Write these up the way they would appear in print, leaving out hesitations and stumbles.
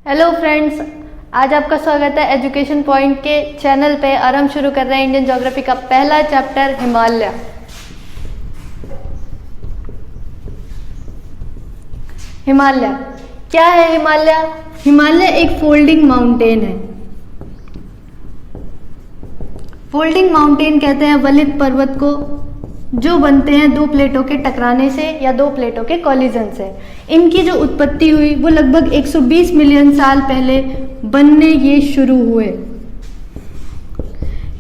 Hello friends, आज आपका स्वागत है एजुकेशन पॉइंट के चैनल पे और हम शुरू कर रहे हैं इंडियन ज्योग्राफी का पहला चैप्टर हिमालय। हिमालय क्या है? हिमालय एक फोल्डिंग माउंटेन है। फोल्डिंग माउंटेन कहते हैं वलित पर्वत को जो बनते हैं दो प्लेटों के टकराने से या दो प्लेटों के कॉलिजन से। इनकी जो उत्पत्ति हुई वो लगभग 120 मिलियन साल पहले बनने ये शुरू हुए।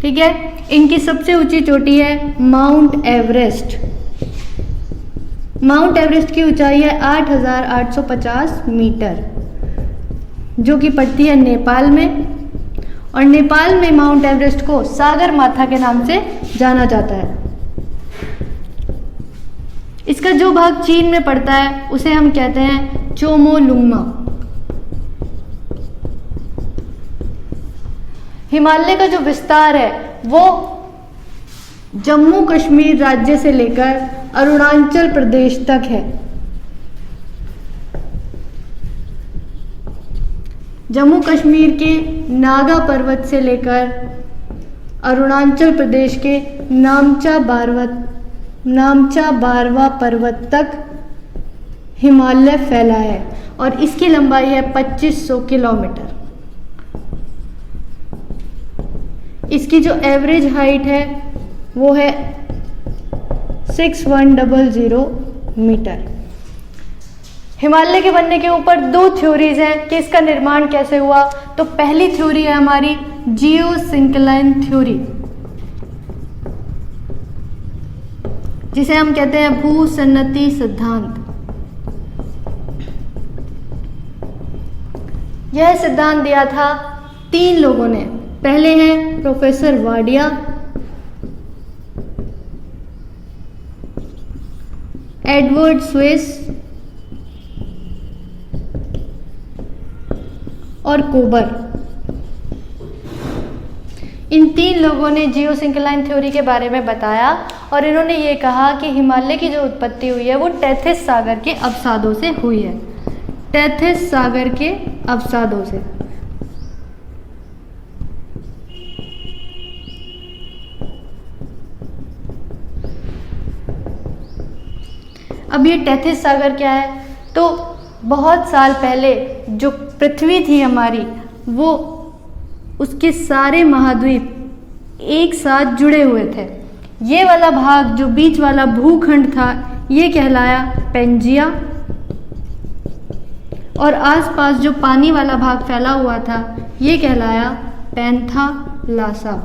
ठीक है, इनकी सबसे ऊंची चोटी है माउंट एवरेस्ट। माउंट एवरेस्ट की ऊंचाई है 8,850 मीटर, जो कि पड़ती है नेपाल में। और नेपाल में माउंट एवरेस्ट को सागर माथा के नाम से जाना जाता है। इसका जो भाग चीन में पड़ता है उसे हम कहते हैं चोमोलुंगमा। हिमालय का जो विस्तार है वो जम्मू कश्मीर राज्य से लेकर अरुणाचल प्रदेश तक है। जम्मू कश्मीर के नागा पर्वत से लेकर अरुणाचल प्रदेश के नामचा बारवा पर्वत तक हिमालय फैला है और इसकी लंबाई है 2500 किलोमीटर। इसकी जो एवरेज हाइट है वो है 6100 मीटर। हिमालय के बनने के ऊपर दो थ्योरीज हैं कि इसका निर्माण कैसे हुआ। तो पहली थ्योरी है हमारी जियोसिंक्लाइन थ्योरी, जिसे हम कहते हैं भूसन्नति सिद्धांत। यह सिद्धांत दिया था 3 लोगों ने। पहले हैं प्रोफेसर वाडिया, एडवर्ड स्विस और कोबर। इन 3 लोगों ने जियोसिंक्लाइन थ्योरी के बारे में बताया और इन्होंने ये कहा कि हिमालय की जो उत्पत्ति हुई है वो टेथिस सागर के अवसादों से हुई है। टेथिस सागर के अवसादों से। अब ये टेथिस सागर क्या है? तो बहुत साल पहले जो पृथ्वी थी हमारी, वो उसके सारे महाद्वीप एक साथ जुड़े हुए थे। ये वाला भाग जो बीच वाला भूखंड था ये कहलाया पेंजिया, और आसपास जो पानी वाला भाग फैला हुआ था ये कहलाया पैंथालासा।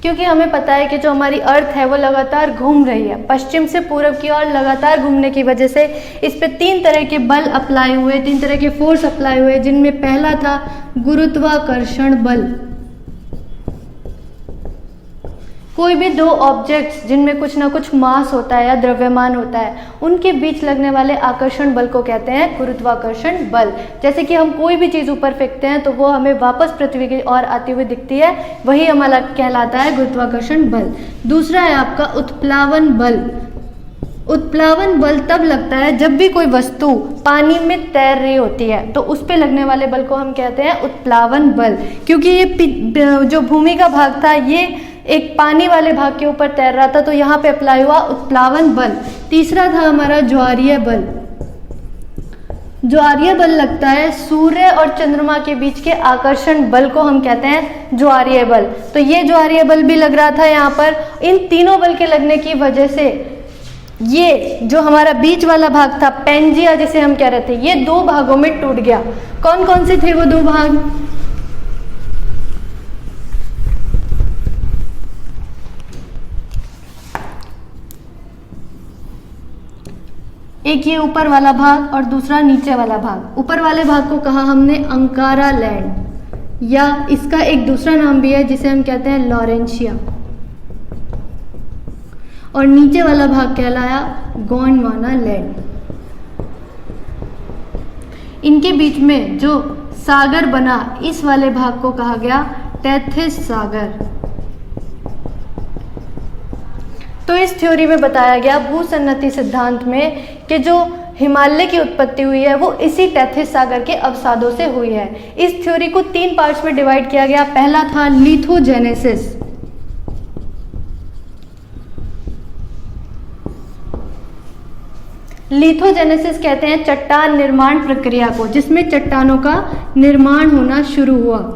क्योंकि हमें पता है कि जो हमारी अर्थ है वो लगातार घूम रही है, पश्चिम से पूर्व की ओर लगातार घूमने की वजह से इस पे 3 तरह के बल अप्लाई हुए, 3 तरह के फोर्स अप्लाई हुए, जिनमें पहला था गुरुत्वाकर्षण बल। कोई भी 2 ऑब्जेक्ट्स जिनमें कुछ ना कुछ मास होता है या द्रव्यमान होता है, उनके बीच लगने वाले आकर्षण बल को कहते हैं गुरुत्वाकर्षण बल। जैसे कि हम कोई भी चीज़ ऊपर फेंकते हैं तो वो हमें वापस पृथ्वी की ओर आती हुई दिखती है, वही हमारा कहलाता है गुरुत्वाकर्षण बल। दूसरा है आपका उत्प्लावन बल। उत्प्लावन बल तब लगता है जब भी कोई वस्तु पानी में तैर रही होती है, तो उस पे लगने वाले बल को हम कहते हैं उत्प्लावन बल। क्योंकि ये जो भूमि का भाग था ये एक पानी वाले भाग के ऊपर तैर रहा था, तो यहाँ पे अप्लाई हुआ उत्प्लावन बल। तीसरा था हमारा ज्वारीय बल। ज्वारीय बल लगता है सूर्य और चंद्रमा के बीच के आकर्षण बल को हम कहते हैं ज्वारीय बल। तो ये ज्वारीय बल भी लग रहा था यहाँ पर। इन तीनों बल के लगने की वजह से ये जो हमारा बीच वाला भाग था पेंजिया जिसे हम कह रहे थे, ये 2 भागों में टूट गया। कौन कौन से थे वो 2 भाग? एक ये ऊपर वाला भाग और दूसरा नीचे वाला भाग। ऊपर वाले भाग को कहा हमने अंकारा लैंड, या इसका एक दूसरा नाम भी है जिसे हम कहते हैं लॉरेंशिया। और नीचे वाला भाग कहलाया गोंडवाना लैंड। इनके बीच में जो सागर बना इस वाले भाग को कहा गया टेथिस सागर। तो इस थ्योरी में बताया गया भूसन्नति सिद्धांत में कि जो हिमालय की उत्पत्ति हुई है वो इसी टेथिस सागर के अवसादों से हुई है। इस थ्योरी को 3 पार्ट्स में डिवाइड किया गया। पहला था लिथोजेनेसिस। लिथोजेनेसिस कहते हैं चट्टान निर्माण प्रक्रिया को, जिसमें चट्टानों का निर्माण होना शुरू हुआ।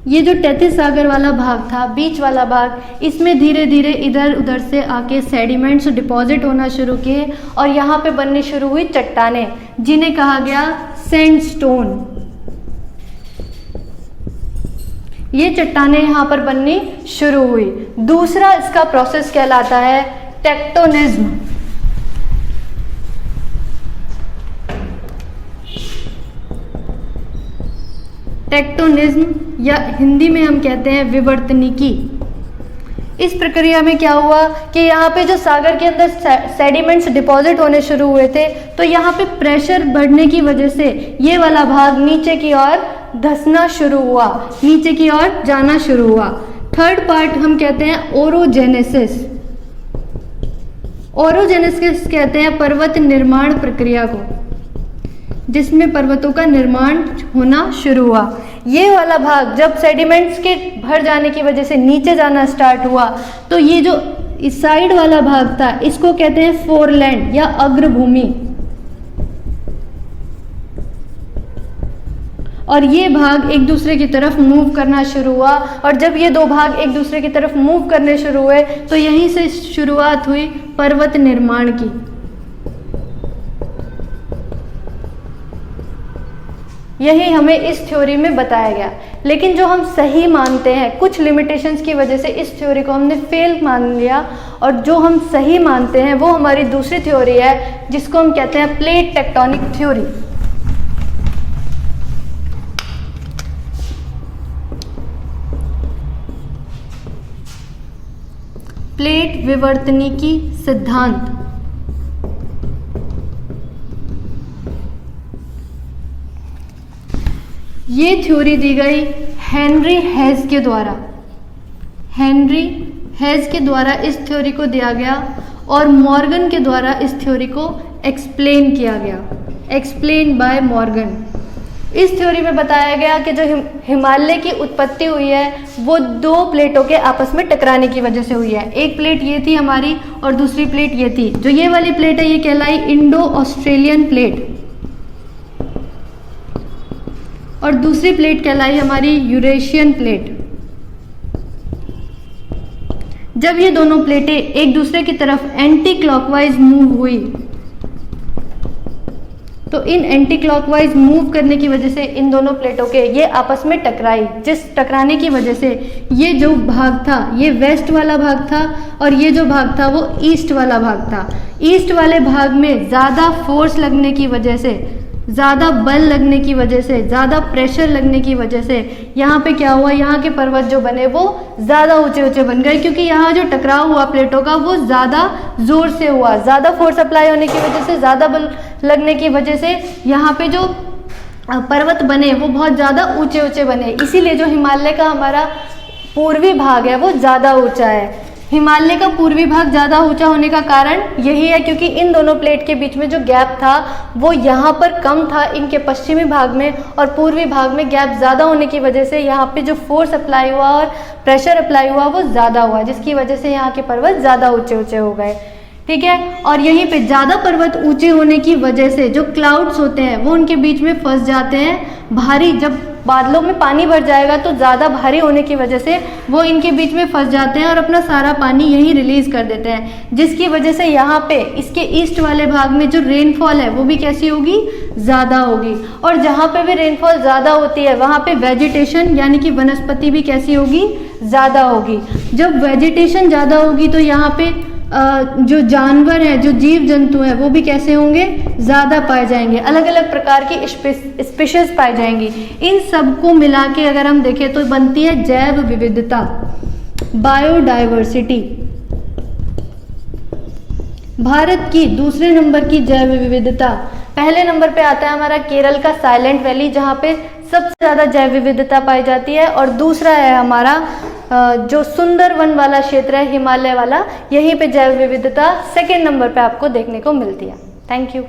ये जो टेथिस सागर वाला भाग था, बीच वाला भाग, इसमें धीरे धीरे इधर उधर से आके सेडिमेंट्स डिपॉजिट होना शुरू किए और यहाँ पे बननी शुरू हुई चट्टानें, जिन्हें कहा गया सैंडस्टोन। ये चट्टानें यहाँ पर बननी शुरू हुई। दूसरा इसका प्रोसेस कहलाता है टेक्टोनिज्म। टेक्टोनिज्म या हिंदी में हम कहते हैं विवर्तनिकी। इस प्रक्रिया में क्या हुआ कि यहाँ पे जो सागर के अंदर सेडिमेंट्स डिपॉजिट होने शुरू हुए थे, तो यहाँ पे प्रेशर बढ़ने की वजह से ये वाला भाग नीचे की ओर धंसना शुरू हुआ, नीचे की ओर जाना शुरू हुआ। थर्ड पार्ट हम कहते हैं ओरोजेनेसिस। ओरोजेनेसिस कहते हैं पर्वत निर्माण प्रक्रिया को, जिसमें पर्वतों का निर्माण होना शुरू हुआ। ये वाला भाग जब सेडिमेंट्स के भर जाने की वजह से नीचे जाना स्टार्ट हुआ, तो ये जो इस साइड वाला भाग था, इसको कहते हैं फोरलैंड या अग्रभूमि। और ये भाग एक दूसरे की तरफ मूव करना शुरू हुआ, और जब ये दो भाग एक दूसरे की तरफ मूव करने शुरू हुए, तो यहीं से शुरुआत हुई पर्वत निर्माण की। यही हमें इस थ्योरी में बताया गया। लेकिन जो हम सही मानते हैं, कुछ लिमिटेशंस की वजह से इस थ्योरी को हमने फेल मान लिया, और जो हम सही मानते हैं वो हमारी दूसरी थ्योरी है, जिसको हम कहते हैं प्लेट टेक्टोनिक थ्योरी। प्लेट विवर्तनिकी सिद्धांत। ये थ्योरी दी गई हेनरी हेज के द्वारा। हेनरी हेज के द्वारा इस थ्योरी को दिया गया, और मॉर्गन के द्वारा इस थ्योरी को एक्सप्लेन किया गया। Explain by Morgan. इस थ्योरी में बताया गया कि जो हिमालय की उत्पत्ति हुई है वो दो प्लेटों के आपस में टकराने की वजह से हुई है। एक प्लेट ये थी हमारी और दूसरी प्लेट ये थी। जो ये वाली प्लेट है ये कहलाई इंडो ऑस्ट्रेलियन प्लेट, और दूसरी प्लेट कहलाई हमारी यूरेशियन प्लेट। जब ये दोनों प्लेटें एक दूसरे की तरफ एंटी क्लॉकवाइज मूव हुई, तो इन एंटी क्लॉकवाइज मूव करने की वजह से इन दोनों प्लेटों के ये आपस में टकराई, जिस टकराने की वजह से ये जो भाग था ये वेस्ट वाला भाग था, और ये जो भाग था वो ईस्ट वाला भाग था। ईस्ट वाले भाग में ज़्यादा फोर्स लगने की वजह से, ज़्यादा बल लगने की वजह से, ज़्यादा प्रेशर लगने की वजह से यहाँ पे क्या हुआ, यहाँ के पर्वत जो बने वो ज़्यादा ऊंचे ऊंचे बन गए, क्योंकि यहाँ जो टकराव हुआ प्लेटों का वो ज़्यादा ज़ोर से हुआ। ज़्यादा फोर्स अप्लाई होने की वजह से, ज़्यादा बल लगने की वजह से यहाँ पे जो पर्वत बने वो बहुत ज़्यादा ऊंचे ऊंचे बने। इसीलिए जो हिमालय का हमारा पूर्वी भाग है वो ज़्यादा ऊँचा है। हिमालय का पूर्वी भाग ज़्यादा ऊंचा होने का कारण यही है क्योंकि इन दोनों प्लेट के बीच में जो गैप था वो यहाँ पर कम था इनके पश्चिमी भाग में, और पूर्वी भाग में गैप ज़्यादा होने की वजह से यहाँ पे जो फोर्स अप्लाई हुआ और प्रेशर अप्लाई हुआ वो ज़्यादा हुआ, जिसकी वजह से यहाँ के पर्वत ज़्यादा ऊंचे ऊंचे हो गए। ठीक है, और यहीं पे ज़्यादा पर्वत ऊंचे होने की वजह से जो क्लाउड्स होते हैं वो उनके बीच में फंस जाते हैं। भारी, जब बादलों में पानी भर जाएगा तो ज़्यादा भारी होने की वजह से वो इनके बीच में फंस जाते हैं और अपना सारा पानी यहीं रिलीज़ कर देते हैं, जिसकी वजह से यहाँ पे इसके ईस्ट वाले भाग में जो रेनफॉल है वो भी कैसी होगी, ज़्यादा होगी। और जहाँ पे भी रेनफॉल ज़्यादा होती है वहाँ पे वेजिटेशन यानी कि वनस्पति भी कैसी होगी, ज़्यादा होगी। जब वेजिटेशन ज़्यादा होगी तो यहाँ पे जो जानवर हैं, जो जीव जंतु हैं वो भी कैसे होंगे, ज़्यादा पाए जाएंगे। अलग अलग प्रकार की स्पीशीज पाई जाएंगी। इन सब को मिला के अगर हम देखें तो बनती है जैव विविधता, बायोडाइवर्सिटी। भारत की दूसरे नंबर की जैव विविधता पहले नंबर पे आता है हमारा केरल का साइलेंट वैली, जहाँ पे सबसे ज़्यादा जैव विविधता पाई जाती है। और दूसरा है हमारा जो सुंदरवन वाला क्षेत्र है, हिमालय वाला, यहीं पे जैव विविधता सेकेंड नंबर पे आपको देखने को मिलती है। Thank you.